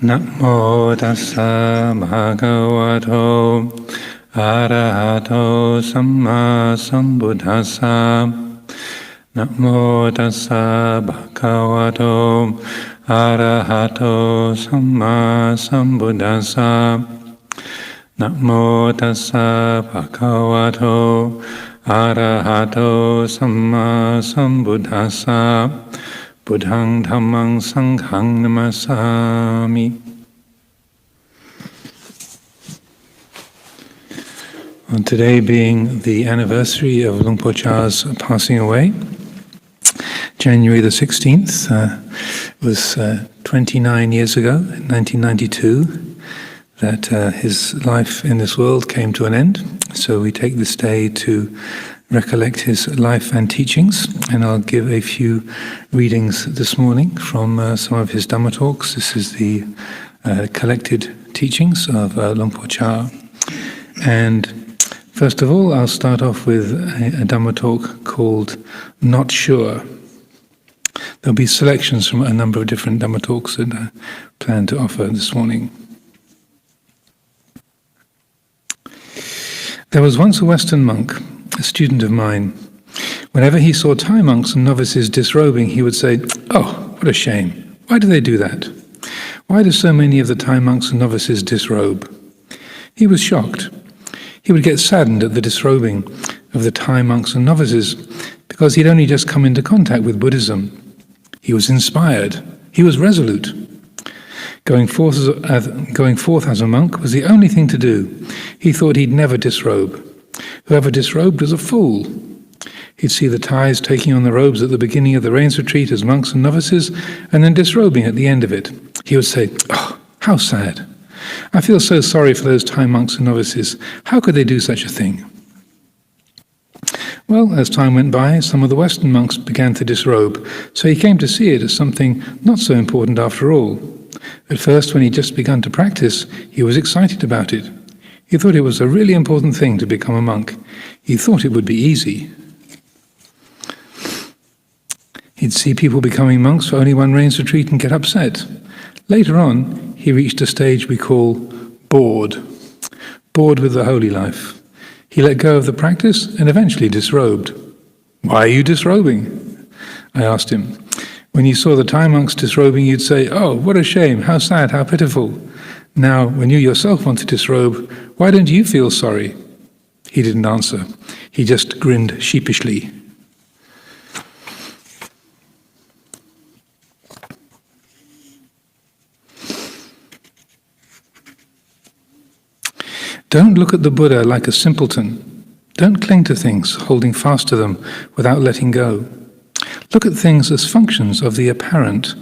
Namo tassa bhagavato arahato samma sambuddhassa. Namo tassa bhagavato arahato samma sambuddhassa. Namo tassa bhagavato arahato samma sambuddhassa. Buddhang dhammang sanghang namasami. On today being the anniversary of Luang Por Chah's passing away, January the 16th, was 29 years ago, in 1992, that his life in this world came to an end. So we take this day to recollect his life and teachings, and I'll give a few readings this morning from some of his Dhamma talks. This is the collected teachings of Luang Por Chah. And first of all, I'll start off with a Dhamma talk called Not Sure. There'll be selections from a number of different Dhamma talks that I plan to offer this morning. There was once a Western monk, a student of mine. Whenever he saw Thai monks and novices disrobing, he would say, "Oh, what a shame. Why do they do that? Why do so many of the Thai monks and novices disrobe?" He was shocked. He would get saddened at the disrobing of the Thai monks and novices because he'd only just come into contact with Buddhism. He was inspired. He was resolute. Going forth as a monk was the only thing to do. He thought he'd never disrobe. Whoever disrobed was a fool. He'd see the Thais taking on the robes at the beginning of the rains retreat as monks and novices, and then disrobing at the end of it. He would say, "Oh, how sad. I feel so sorry for those Thai monks and novices. How could they do such a thing?" Well, as time went by, some of the Western monks began to disrobe, so he came to see it as something not so important after all. At first, when he'd just begun to practice, he was excited about it. He thought it was a really important thing to become a monk. He thought it would be easy. He'd see people becoming monks for only one rains retreat and get upset. Later on, he reached a stage we call bored with the holy life. He let go of the practice and eventually disrobed. "Why are you disrobing?" I asked him. "When you saw the Thai monks disrobing, you'd say, 'Oh, what a shame, how sad, how pitiful.' Now, when you yourself want to disrobe, why don't you feel sorry?" He didn't answer. He just grinned sheepishly. Don't look at the Buddha like a simpleton. Don't cling to things, holding fast to them without letting go. Look at things as functions of the apparent,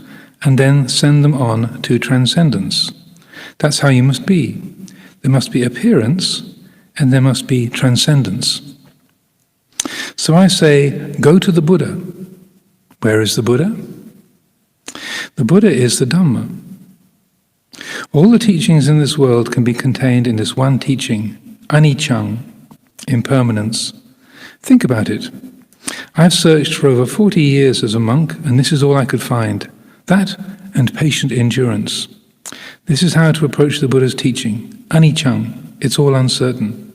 and then send them on to transcendence. That's how you must be. There must be appearance, and there must be transcendence. So I say, go to the Buddha. Where is the Buddha? The Buddha is the Dhamma. All the teachings in this world can be contained in this one teaching, anicca, impermanence. Think about it. I've searched for over 40 years as a monk, and this is all I could find. That and patient endurance. This is how to approach the Buddha's teaching. Anicca, it's all uncertain.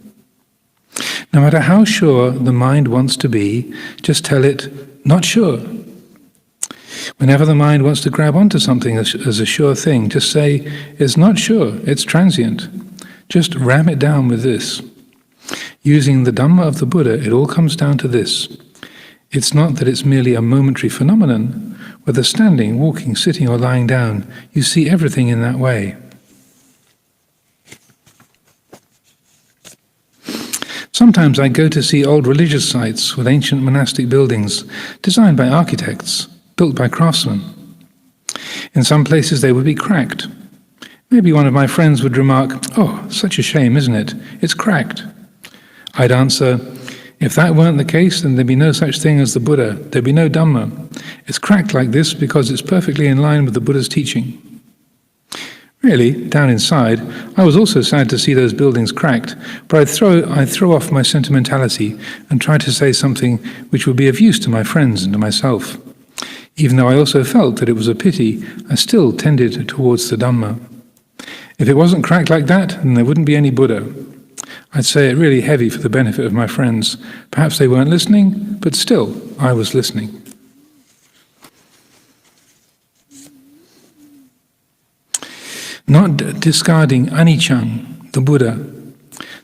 No matter how sure the mind wants to be, just tell it, "Not sure." Whenever the mind wants to grab onto something as a sure thing, just say, "It's not sure, it's transient." Just ram it down with this. Using the Dhamma of the Buddha, it all comes down to this. It's not that it's merely a momentary phenomenon. Whether standing, walking, sitting, or lying down, you see everything in that way. Sometimes I go to see old religious sites with ancient monastic buildings, designed by architects, built by craftsmen. In some places they would be cracked. Maybe one of my friends would remark, "Oh, such a shame, isn't it? It's cracked." I'd answer, "If that weren't the case, then there'd be no such thing as the Buddha. There'd be no Dhamma. It's cracked like this because it's perfectly in line with the Buddha's teaching." Really, down inside, I was also sad to see those buildings cracked, but I'd throw off my sentimentality and try to say something which would be of use to my friends and to myself. Even though I also felt that it was a pity, I still tended towards the Dhamma. If it wasn't cracked like that, then there wouldn't be any Buddha. I'd say it really heavy for the benefit of my friends. Perhaps they weren't listening, but still, I was listening. Not discarding anicca, the Buddha.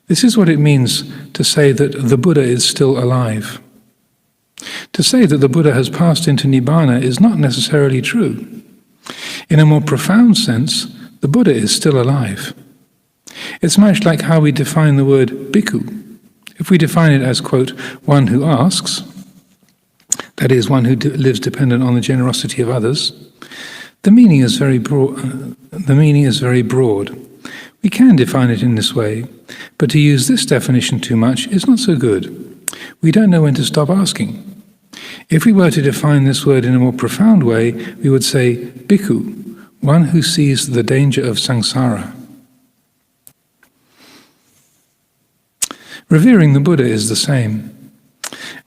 This is what it means to say that the Buddha is still alive. To say that the Buddha has passed into Nibbana is not necessarily true. In a more profound sense, the Buddha is still alive. It's much like how we define the word bhikkhu. If we define it as, quote, one who asks, that is, one who lives dependent on the generosity of others, the meaning is very broad. We can define it in this way, but to use this definition too much is not so good. We don't know when to stop asking. If we were to define this word in a more profound way, we would say bhikkhu, one who sees the danger of samsara. Revering the Buddha is the same.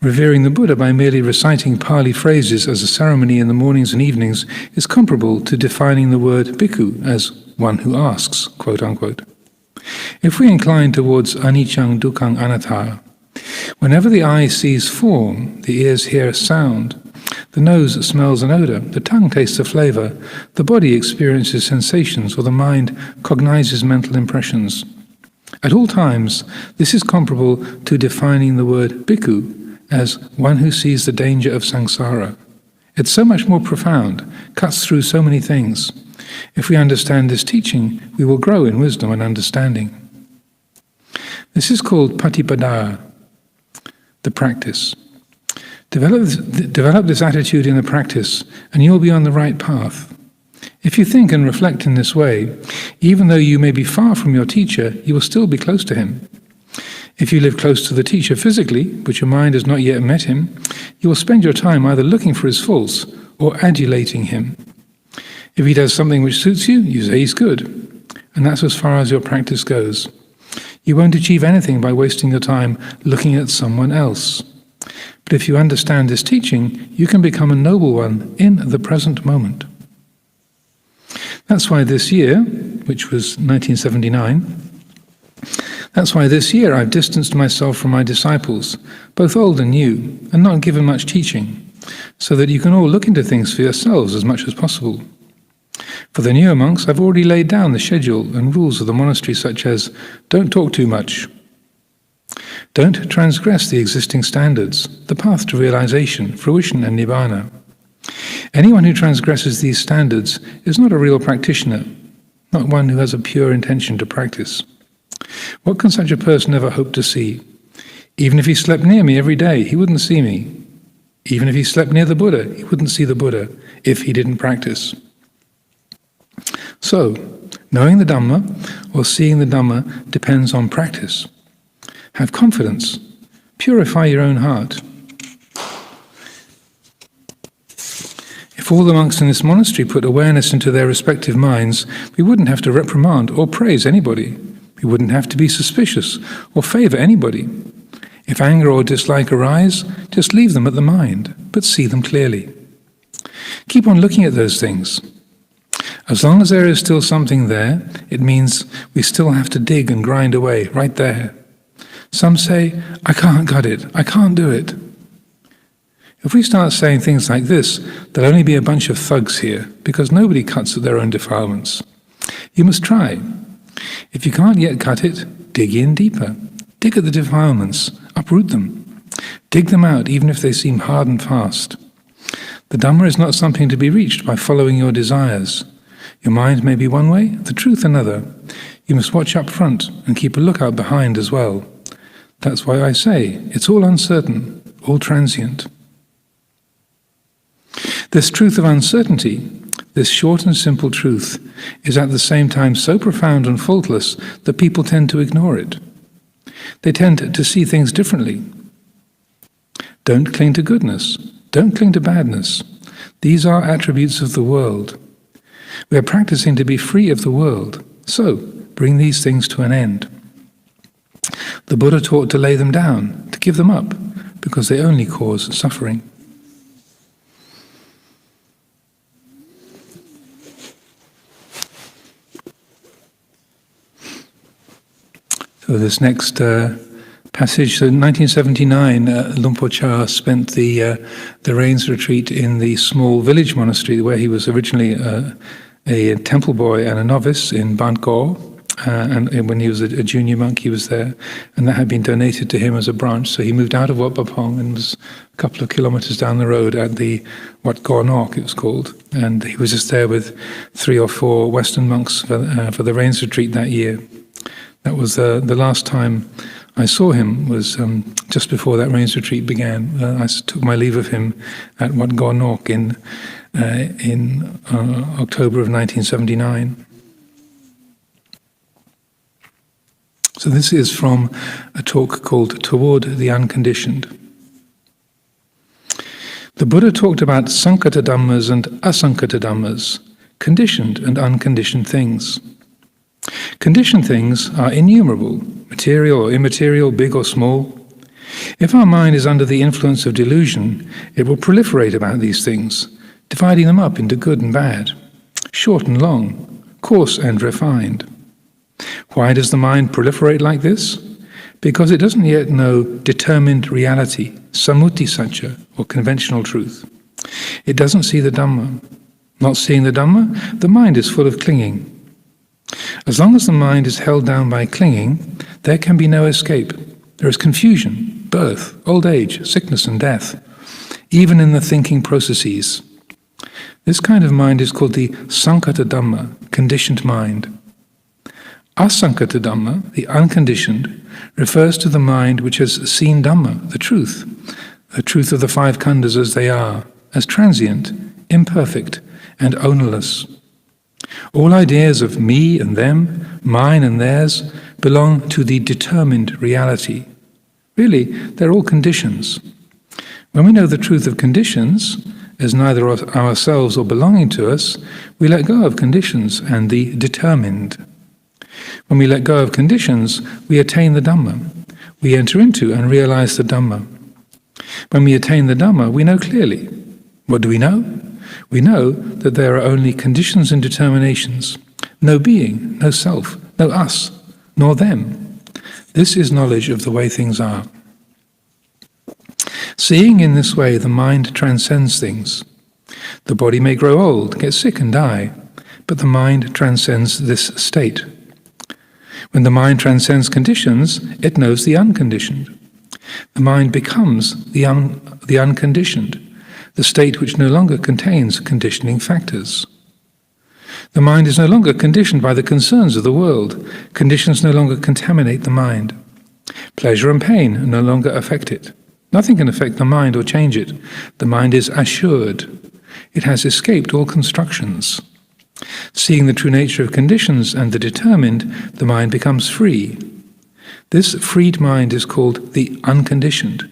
Revering the Buddha by merely reciting Pali phrases as a ceremony in the mornings and evenings is comparable to defining the word bhikkhu as one who asks, quote unquote. If we incline towards anicca, dukkha, anatta, whenever the eye sees form, the ears hear sound, the nose smells an odor, the tongue tastes a flavor, the body experiences sensations, or the mind cognizes mental impressions. At all times, this is comparable to defining the word bhikkhu as one who sees the danger of samsara. It's so much more profound, cuts through so many things. If we understand this teaching, we will grow in wisdom and understanding. This is called patipada, the practice. Develop this attitude in the practice, and you'll be on the right path. If you think and reflect in this way, even though you may be far from your teacher, you will still be close to him. If you live close to the teacher physically, but your mind has not yet met him, you will spend your time either looking for his faults or adulating him. If he does something which suits you, you say he's good. And that's as far as your practice goes. You won't achieve anything by wasting your time looking at someone else. But if you understand this teaching, you can become a noble one in the present moment. That's why this year, which was 1979, that's why this year I've distanced myself from my disciples, both old and new, and not given much teaching, so that you can all look into things for yourselves as much as possible. For the newer monks, I've already laid down the schedule and rules of the monastery, such as don't talk too much, don't transgress the existing standards, the path to realization, fruition and nibbana. Anyone who transgresses these standards is not a real practitioner, not one who has a pure intention to practice. What can such a person ever hope to see? Even if he slept near me every day, he wouldn't see me. Even if he slept near the Buddha, he wouldn't see the Buddha if he didn't practice. So, knowing the Dhamma or seeing the Dhamma depends on practice. Have confidence. Purify your own heart. If all the monks in this monastery put awareness into their respective minds, we wouldn't have to reprimand or praise anybody. We wouldn't have to be suspicious or favor anybody. If anger or dislike arise, just leave them at the mind, but see them clearly. Keep on looking at those things. As long as there is still something there, it means we still have to dig and grind away, right there. Some say, I can't cut it, I can't do it. If we start saying things like this, there'll only be a bunch of thugs here, because nobody cuts at their own defilements. You must try. If you can't yet cut it, dig in deeper. Dig at the defilements, uproot them. Dig them out, even if they seem hard and fast. The Dhamma is not something to be reached by following your desires. Your mind may be one way, the truth another. You must watch up front and keep a lookout behind as well. That's why I say, it's all uncertain, all transient. This truth of uncertainty, this short and simple truth, is at the same time so profound and faultless that people tend to ignore it. They tend to see things differently. Don't cling to goodness. Don't cling to badness. These are attributes of the world. We are practicing to be free of the world, so bring these things to an end. The Buddha taught to lay them down, to give them up, because they only cause suffering. So this next passage, so in 1979, Luang Por Chah spent the rains retreat in the small village monastery where he was originally a temple boy and a novice in Bangkok. And when he was a junior monk, he was there, and that had been donated to him as a branch. So he moved out of Wat Pah Pong and was a couple of kilometers down the road at the Wat Gaw Nok, it was called. And he was just there with 3 or 4 Western monks for the rains retreat that year. That was the last time I saw him, was just before that rains retreat began. I took my leave of him at Wat Gaw Nok in October of 1979. So this is from a talk called Toward the Unconditioned. The Buddha talked about Sankata Dhammas and Asankata Dhammas, conditioned and unconditioned things. Conditioned things are innumerable, material or immaterial, big or small. If our mind is under the influence of delusion, it will proliferate about these things, dividing them up into good and bad, short and long, coarse and refined. Why does the mind proliferate like this? Because it doesn't yet know determined reality, sammuti satcha, or conventional truth. It doesn't see the Dhamma. Not seeing the Dhamma, the mind is full of clinging. As long as the mind is held down by clinging, there can be no escape. There is confusion, birth, old age, sickness and death, even in the thinking processes. This kind of mind is called the Sankata Dhamma, conditioned mind. Asankata Dhamma, the unconditioned, refers to the mind which has seen Dhamma, the truth of the 5 khandhas as they are, as transient, imperfect, and ownerless. All ideas of me and them, mine and theirs, belong to the determined reality. Really, they're all conditions. When we know the truth of conditions, as neither ourselves or belonging to us, we let go of conditions and the determined. When we let go of conditions, we attain the Dhamma. We enter into and realize the Dhamma. When we attain the Dhamma, we know clearly. What do we know? We know that there are only conditions and determinations, no being, no self, no us, nor them. This is knowledge of the way things are. Seeing in this way, the mind transcends things. The body may grow old, get sick and die, but the mind transcends this state. When the mind transcends conditions, it knows the unconditioned. The mind becomes the unconditioned, the state which no longer contains conditioning factors. The mind is no longer conditioned by the concerns of the world. Conditions no longer contaminate the mind. Pleasure and pain no longer affect it. Nothing can affect the mind or change it. The mind is assured. It has escaped all constructions. Seeing the true nature of conditions and the determined, the mind becomes free. This freed mind is called the unconditioned,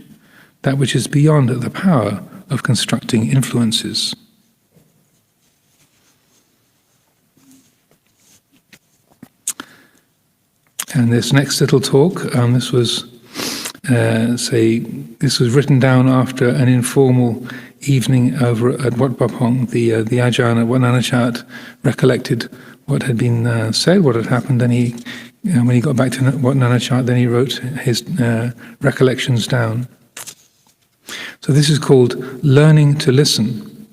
that which is beyond the power of constructing influences. And this next little talk, this was written down after an informal evening over at Wat Pah Pong. The Ajahn at Wat Nanachat recollected what had been said, what had happened, and he, when he got back to Wat Nanachat, then he wrote his recollections down. So this is called learning to listen.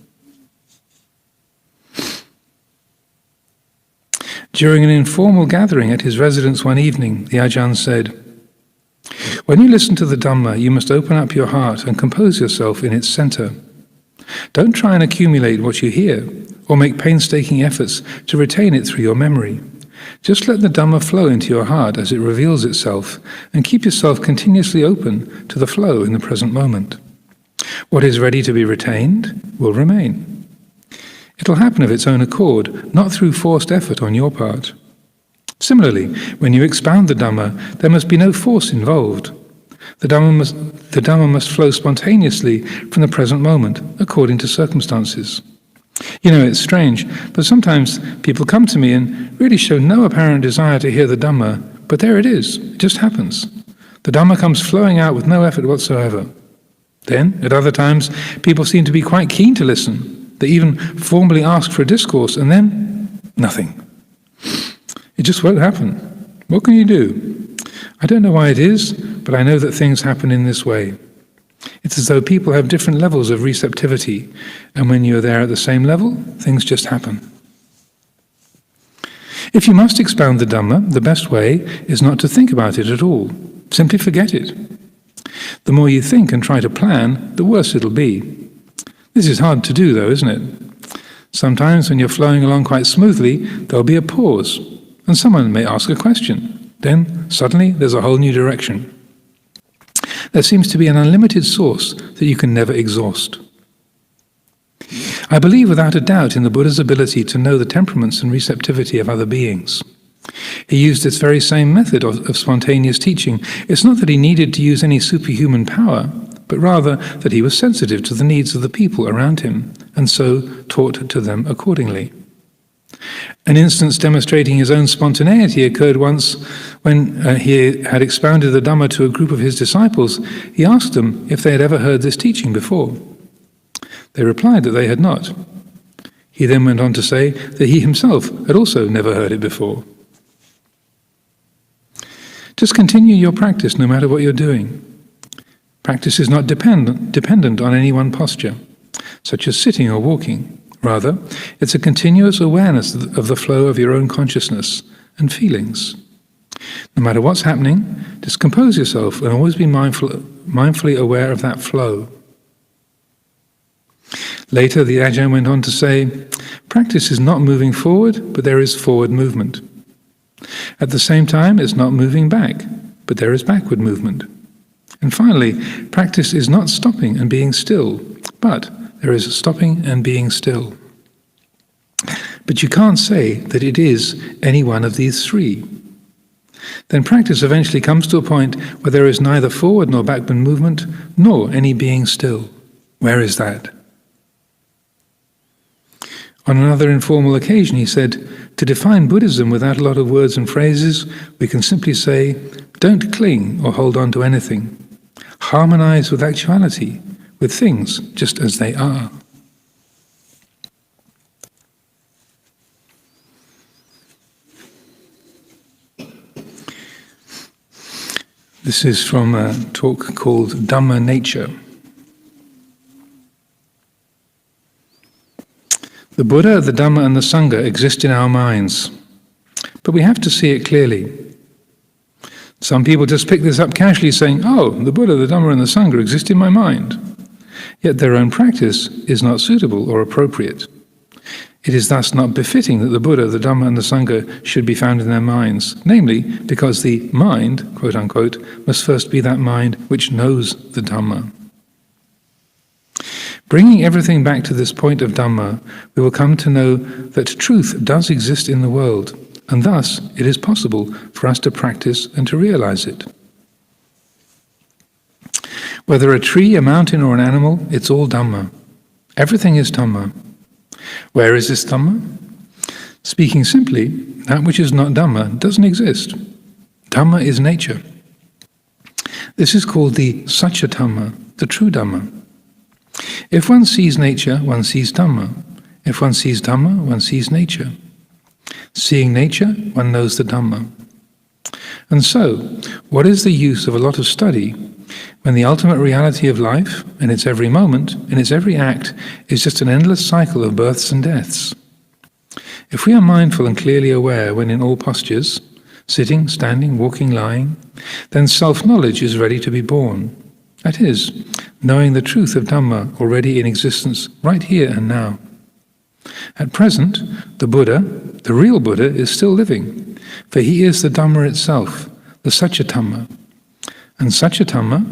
During an informal gathering at his residence one evening, the Ajahn said, "When you listen to the Dhamma, you must open up your heart and compose yourself in its center. Don't try and accumulate what you hear, or make painstaking efforts to retain it through your memory. Just let the Dhamma flow into your heart as it reveals itself, and keep yourself continuously open to the flow in the present moment. What is ready to be retained will remain. It'll happen of its own accord, not through forced effort on your part. Similarly, when you expound the Dhamma, there must be no force involved. The Dhamma must flow spontaneously from the present moment, according to circumstances. You know, it's strange, but sometimes people come to me and really show no apparent desire to hear the Dhamma, but there it is, it just happens. The Dhamma comes flowing out with no effort whatsoever. Then, at other times, people seem to be quite keen to listen. They even formally ask for a discourse, and then nothing. It just won't happen. What can you do? I don't know why it is, but I know that things happen in this way. It's as though people have different levels of receptivity, and when you're there at the same level, things just happen. If you must expound the Dhamma, the best way is not to think about it at all. Simply forget it. The more you think and try to plan, the worse it'll be. This is hard to do though, isn't it? Sometimes when you're flowing along quite smoothly, there'll be a pause, and someone may ask a question. Then, suddenly, there's a whole new direction. There seems to be an unlimited source that you can never exhaust. I believe without a doubt in the Buddha's ability to know the temperaments and receptivity of other beings. He used this very same method of spontaneous teaching. It's not that he needed to use any superhuman power, but rather that he was sensitive to the needs of the people around him, and so taught to them accordingly. An instance demonstrating his own spontaneity occurred once when he had expounded the Dhamma to a group of his disciples. He asked them if they had ever heard this teaching before. They replied that they had not. He then went on to say that he himself had also never heard it before. Just continue your practice no matter what you're doing. Practice is not dependent on any one posture, such as sitting or walking. Rather, it's a continuous awareness of the flow of your own consciousness and feelings. No matter what's happening, just compose yourself and always be mindfully aware of that flow. Later, the Ajahn went on to say, practice is not moving forward, but there is forward movement. At the same time, it's not moving back, but there is backward movement. And finally, practice is not stopping and being still, but there is stopping and being still. But you can't say that it is any one of these three. Then practice eventually comes to a point where there is neither forward nor backward movement, nor any being still. Where is that? On another informal occasion, he said, to define Buddhism without a lot of words and phrases, we can simply say, don't cling or hold on to anything. Harmonize with actuality, with things just as they are. This is from a talk called Dhamma Nature. The Buddha, the Dhamma and the Sangha exist in our minds, but we have to see it clearly. Some people just pick this up casually saying, oh, the Buddha, the Dhamma and the Sangha exist in my mind. Yet their own practice is not suitable or appropriate. It is thus not befitting that the Buddha, the Dhamma and the Sangha should be found in their minds, namely because the mind, quote unquote, must first be that mind which knows the Dhamma. Bringing everything back to this point of Dhamma, we will come to know that truth does exist in the world, and thus it is possible for us to practice and to realize it. Whether a tree, a mountain or an animal, it's all Dhamma. Everything is Dhamma. Where is this Dhamma? Speaking simply, that which is not Dhamma doesn't exist. Dhamma is nature. This is called the Satya Dhamma, the true Dhamma. If one sees nature, one sees Dhamma. If one sees Dhamma, one sees nature. Seeing nature, one knows the Dhamma. And so, what is the use of a lot of study when the ultimate reality of life, in its every moment, in its every act, is just an endless cycle of births and deaths? If we are mindful and clearly aware when in all postures, sitting, standing, walking, lying, then self-knowledge is ready to be born. That is, knowing the truth of Dhamma already in existence right here and now. At present, the Buddha, the real Buddha, is still living, for he is the Dhamma itself, the Satya Dhamma. And Satya Dhamma,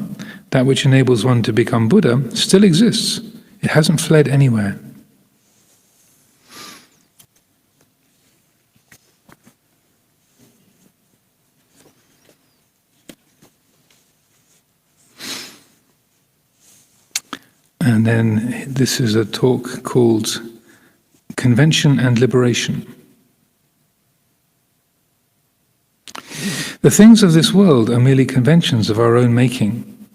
that which enables one to become Buddha, still exists. It hasn't fled anywhere. And then this is a talk called Convention and Liberation. The things of this world are merely conventions of our own making.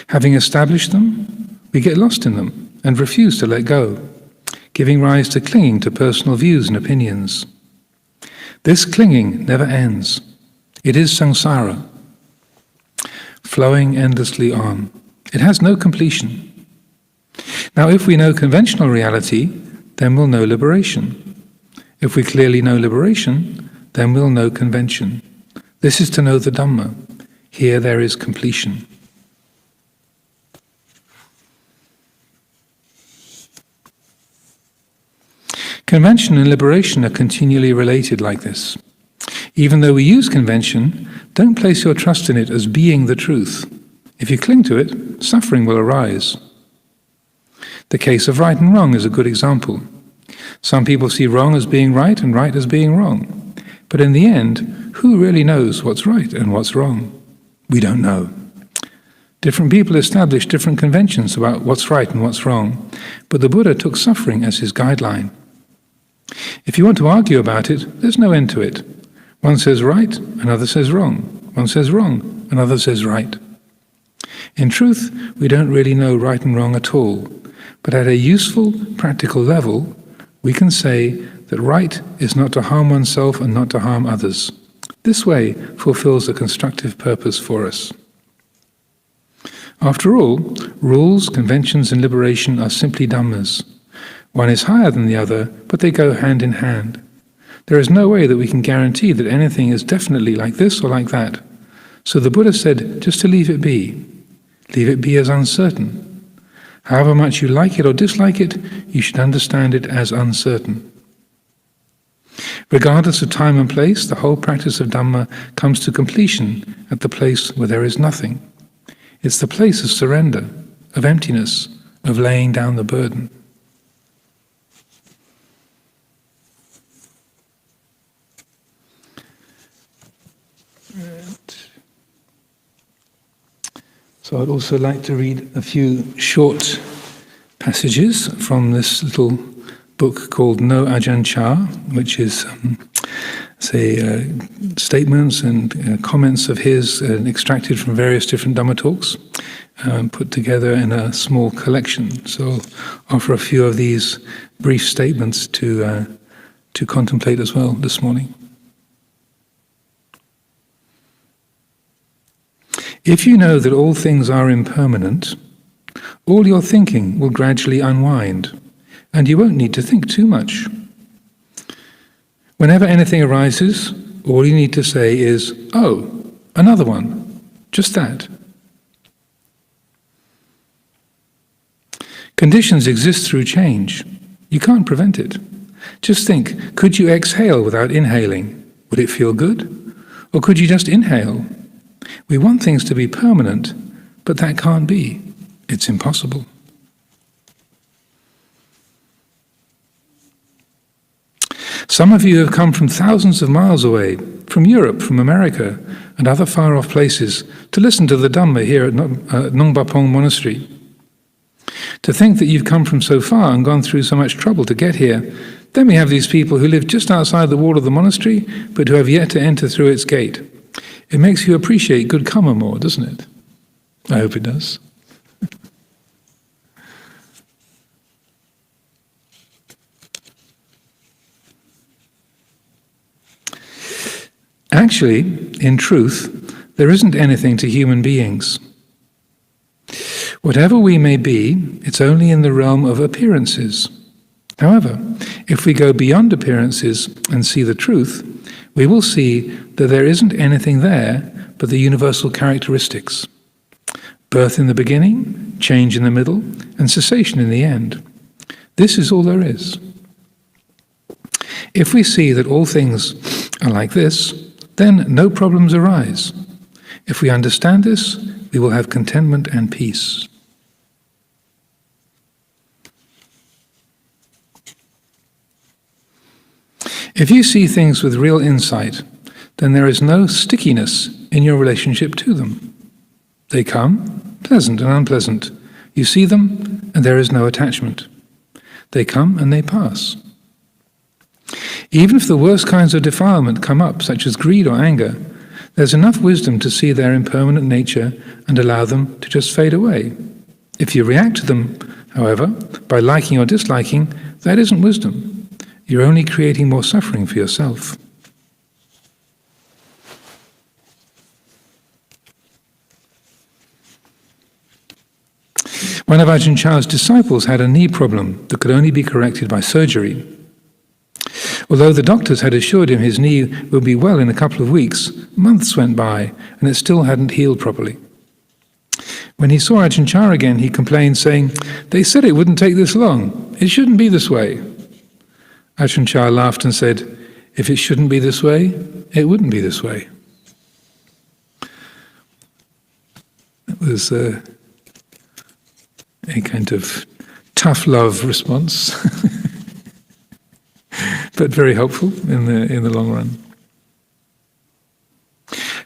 Having established them, we get lost in them and refuse to let go, giving rise to clinging to personal views and opinions. This clinging never ends. It is samsara, flowing endlessly on. It has no completion. Now, if we know conventional reality, then we'll know liberation. If we clearly know liberation, then we'll know convention. This is to know the Dhamma. Here there is completion. Convention and liberation are continually related like this. Even though we use convention, don't place your trust in it as being the truth. If you cling to it, suffering will arise. The case of right and wrong is a good example. Some people see wrong as being right and right as being wrong. But in the end, who really knows what's right and what's wrong? We don't know. Different people establish different conventions about what's right and what's wrong, but the Buddha took suffering as his guideline. If you want to argue about it, there's no end to it. One says right, another says wrong. One says wrong, another says right. In truth, we don't really know right and wrong at all, but at a useful, practical level, we can say that right is not to harm oneself and not to harm others. This way fulfills a constructive purpose for us. After all, rules, conventions, and liberation are simply dhammas. One is higher than the other, but they go hand in hand. There is no way that we can guarantee that anything is definitely like this or like that. So the Buddha said just to leave it be. Leave it be as uncertain. However much you like it or dislike it, you should understand it as uncertain. Regardless of time and place, the whole practice of Dhamma comes to completion at the place where there is nothing. It's the place of surrender, of emptiness, of laying down the burden. So I'd also like to read a few short passages from this little book called No Ajahn Chah, which is, statements and comments of his extracted from various different Dhamma talks, put together in a small collection. So I'll offer a few of these brief statements to contemplate as well this morning. If you know that all things are impermanent, all your thinking will gradually unwind, and you won't need to think too much. Whenever anything arises, all you need to say is, "Oh, another one," just that. Conditions exist through change. You can't prevent it. Just think, could you exhale without inhaling? Would it feel good? Or could you just inhale? We want things to be permanent, but that can't be. It's impossible. Some of you have come from thousands of miles away, from Europe, from America, and other far-off places, to listen to the Dhamma here at Nongbapong Monastery. To think that you've come from so far and gone through so much trouble to get here, then we have these people who live just outside the wall of the monastery, but who have yet to enter through its gate. It makes you appreciate good karma more, doesn't it? I hope it does. Actually, in truth, there isn't anything to human beings. Whatever we may be, it's only in the realm of appearances. However, if we go beyond appearances and see the truth, we will see that there isn't anything there but the universal characteristics. Birth in the beginning, change in the middle, and cessation in the end. This is all there is. If we see that all things are like this, then no problems arise. If we understand this, we will have contentment and peace. If you see things with real insight, then there is no stickiness in your relationship to them. They come, pleasant and unpleasant. You see them, and there is no attachment. They come and they pass. Even if the worst kinds of defilement come up, such as greed or anger, there's enough wisdom to see their impermanent nature and allow them to just fade away. If you react to them, however, by liking or disliking, that isn't wisdom. You're only creating more suffering for yourself. One of Ajahn Chah's disciples had a knee problem that could only be corrected by surgery. Although the doctors had assured him his knee would be well in a couple of weeks, months went by and it still hadn't healed properly. When he saw Ajahn Chah again, he complained, saying, "They said it wouldn't take this long. It shouldn't be this way." Ajahn Chah laughed and said, "If it shouldn't be this way, it wouldn't be this way." That was a kind of tough love response, but very helpful in the long run.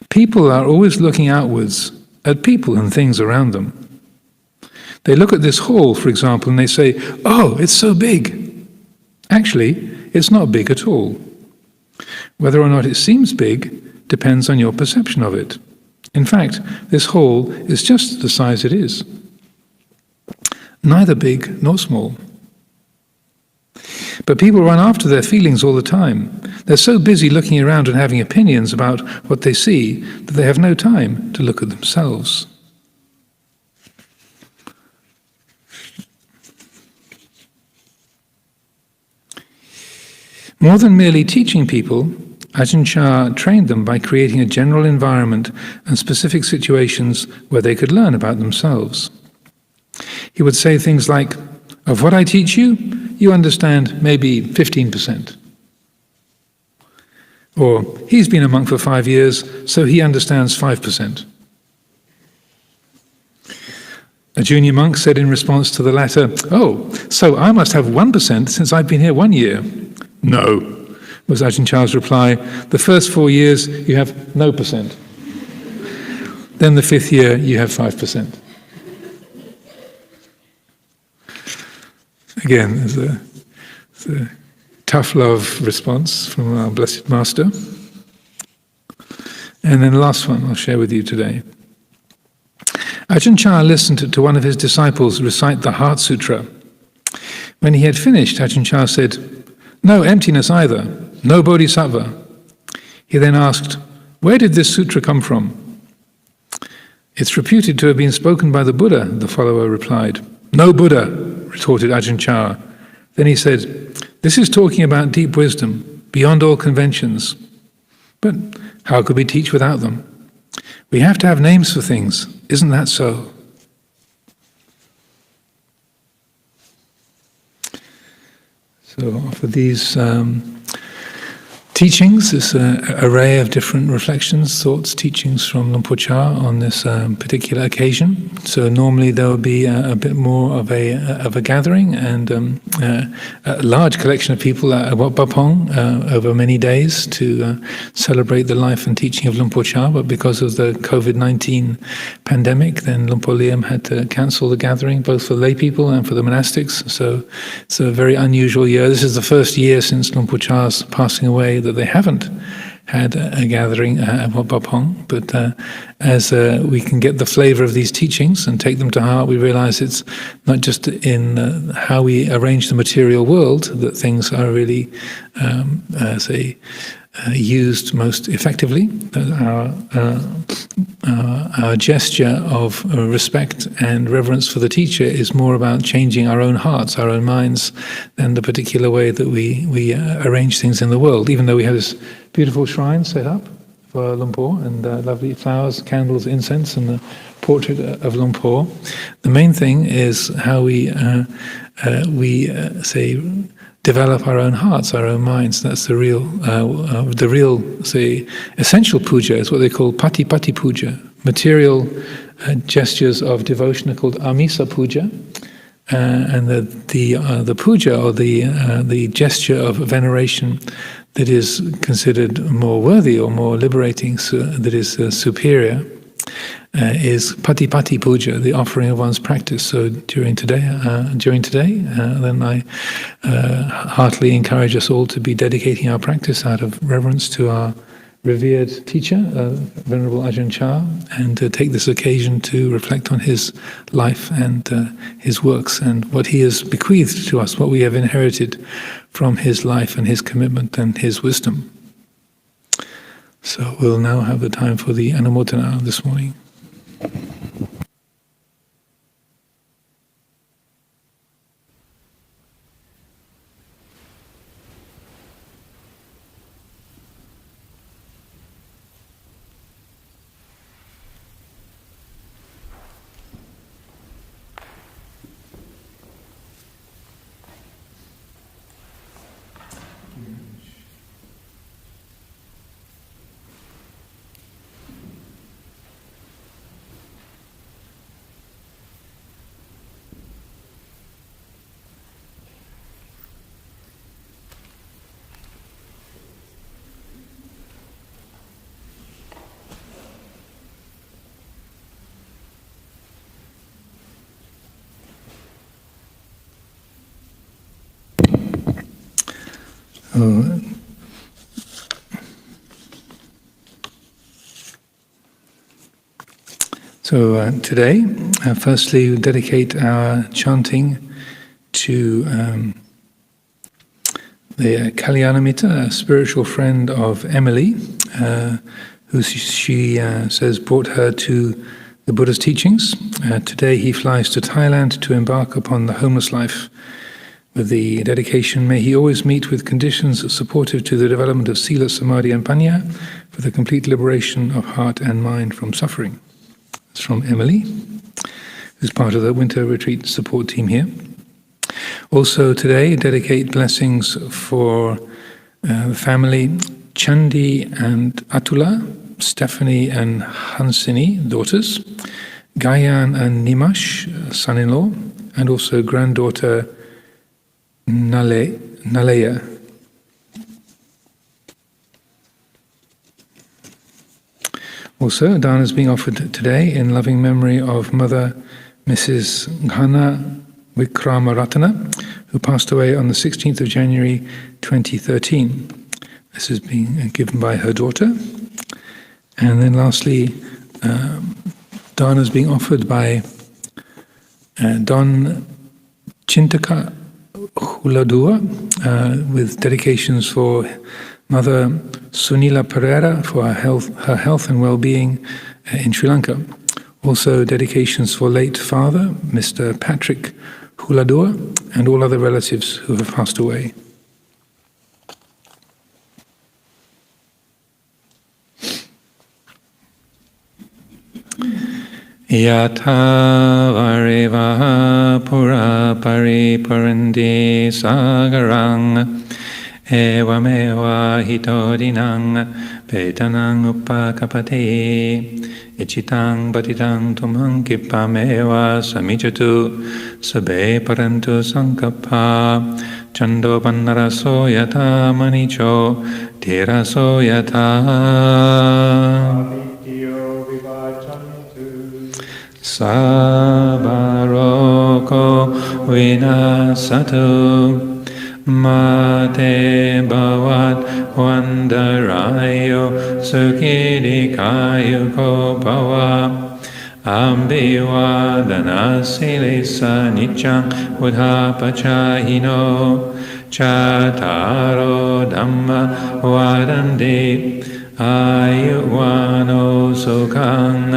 People are always looking outwards at people and things around them. They look at this hall, for example, and they say, "Oh, it's so big." Actually, it's not big at all. Whether or not it seems big depends on your perception of it. In fact, this hall is just the size it is. Neither big nor small. But people run after their feelings all the time. They're so busy looking around and having opinions about what they see that they have no time to look at themselves. More than merely teaching people, Ajahn Chah trained them by creating a general environment and specific situations where they could learn about themselves. He would say things like, "Of what I teach you, you understand maybe 15%. Or, "He's been a monk for 5 years, so he understands 5%. A junior monk said in response to the latter, "Oh, so I must have 1% since I've been here 1 year. "No," was Ajahn Chah's reply. "The first 4 years you have no percent. Then the 5th year you have 5%. Again, there's a tough love response from our Blessed Master. And then the last one I'll share with you today. Ajahn Chah listened to one of his disciples recite the Heart Sutra. When he had finished, Ajahn Chah said, "No emptiness either, no bodhisattva." He then asked, "Where did this sutra come from?" "It's reputed to have been spoken by the Buddha," the follower replied. "No Buddha," retorted Ajahn Chah. Then he said, "This is talking about deep wisdom, beyond all conventions. But how could we teach without them? We have to have names for things, isn't that so?" So for these teachings, this array of different reflections, thoughts, teachings from Luang Por Chah on this particular occasion. So normally there will be a bit more of a gathering and a large collection of people at Wat Pah Pong over many days to celebrate the life and teaching of Luang Por Chah. But because of the COVID-19 pandemic, then Luang Por Liam had to cancel the gathering, both for lay people and for the monastics. So it's a very unusual year. This is the first year since Luang Por Chah's passing away that they haven't had a gathering at Wat Pah Pong. But as we can get the flavor of these teachings and take them to heart, we realize it's not just in how we arrange the material world that things are really, used most effectively. Our gesture of respect and reverence for the teacher is more about changing our own hearts, our own minds, than the particular way that we arrange things in the world. Even though we have this beautiful shrine set up for Luang Por and lovely flowers, candles, incense, and the portrait of Luang Por, the main thing is how we develop our own hearts, our own minds. That's the real, essential puja is what they call pati puja. Material gestures of devotion are called amisa puja, and the puja or the gesture of veneration that is considered more worthy or more liberating, that is superior, is pati puja, the offering of one's practice. So during today, then I heartily encourage us all to be dedicating our practice out of reverence to our revered teacher, Venerable Ajahn Chah, and to take this occasion to reflect on his life and his works and what he has bequeathed to us, what we have inherited from his life and his commitment and his wisdom. So we'll now have the time for the Anumodana this morning. So today, firstly, we dedicate our chanting to the Kalyanamitta, a spiritual friend of Emily, who she says brought her to the Buddha's teachings. Today he flies to Thailand to embark upon the homeless life. With the dedication, may he always meet with conditions supportive to the development of Sila, Samadhi and Panya for the complete liberation of heart and mind from suffering. It's from Emily, who's part of the winter retreat support team here. Also today, dedicate blessings for the family Chandi and Atula, Stephanie and Hansini, daughters, Gayan and Nimash, son-in-law, and also granddaughter Nalaya. Also, Dana is being offered today in loving memory of Mother Mrs. Ghana Vikramaratana, who passed away on the 16th of January 2013. This is being given by her daughter. And then lastly, Dana is being offered by Don Chintaka Huladua, with dedications for Mother Sunila Pereira for her health and well-being in Sri Lanka. Also dedications for late father, Mr. Patrick Huladua, and all other relatives who have passed away. Yatha varivaha pura pariparandi sagarang evameva hitodinang petanang upakapate ichitang patitang tumang kipameva samijatu sabe parantu sankappa chando pannaraso yatha manicho tiraso yatha Sabaroko vinasatu mate bhavat vandarayo sukhidikayuko bhava ambivadanasila nityang udhapachahino chataro dhamma vadandi ayuvano sukhang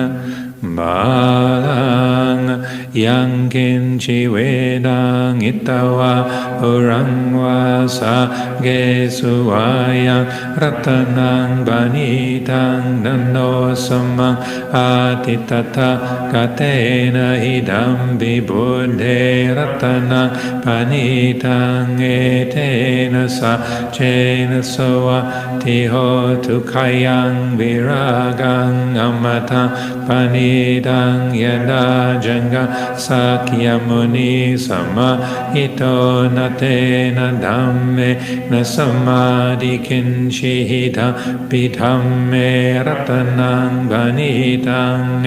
Balang yang kinchi vedang itawa urangwa sa gesuvayang ratanang banitang nano samang atitata katena idam bibuddhe ratanang banitang etena sa chena sawa tihotu kayang viragang amatang Panidang yada janga sakyamuni sama ito natena dhamme na samadhi kinshihita pidhamme ratanang vanitang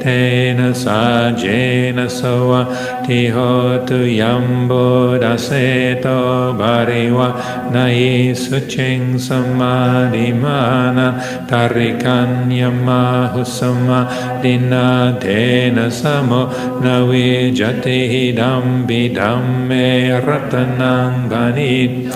tena sajena sawa tihotu yambo daseto bariwa nai sucheng samadhi mana tarikan yamahu sama Dina tena samo navi jati hidam bidamme ratanang banit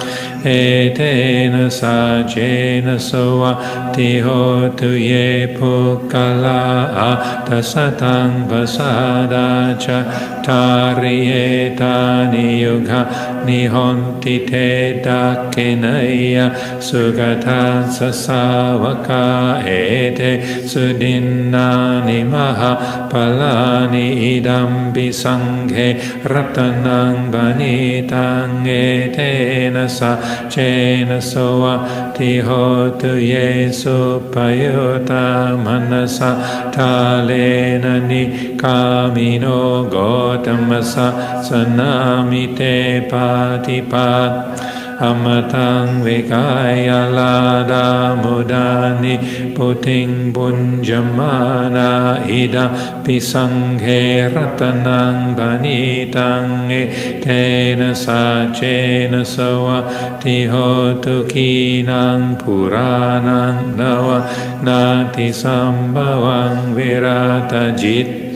etena sajena soa tihotu ye pukala atasatang vasada cha tariyeta niyugha nihonti te dakenaya sugata sasavaka ete sudinani maha palani idam bisanghe ratanang banitang etena sa Chena soa tihotu yesu payuta manasa talena ni kamino gotamasa sanamite patipat amatang vikaya lada mudani puting bunjamana ida pisanghe ratanang banitang tena sacena sawa tihotu kinang puranang nawa nati sambhavang virata jit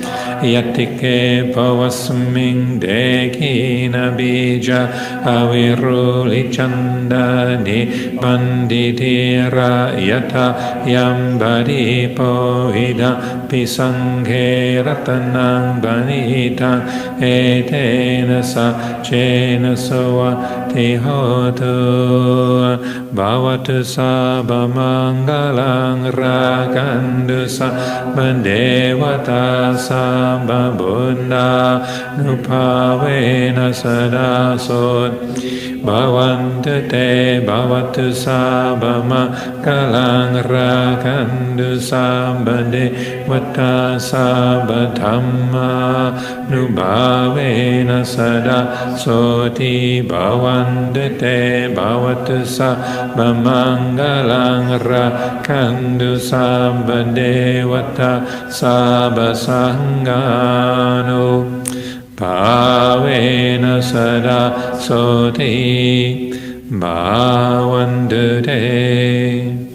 Yatike pavasming dekina bija aviruli chandani banditira yata yambari povida pisanghe ratanang banita etena sa chena sawa tihotu bhavatu sabamangalang rakandu sabandevata sababunda nupavena sadasot bhavantu te bhavatu sabamangalang rakandu sabandevata sabadhamma nupavena sadasoti bhavantu te bhavatu sabamangalang rakandu sabandevata sabasangano bhavena sada soti bhavantu te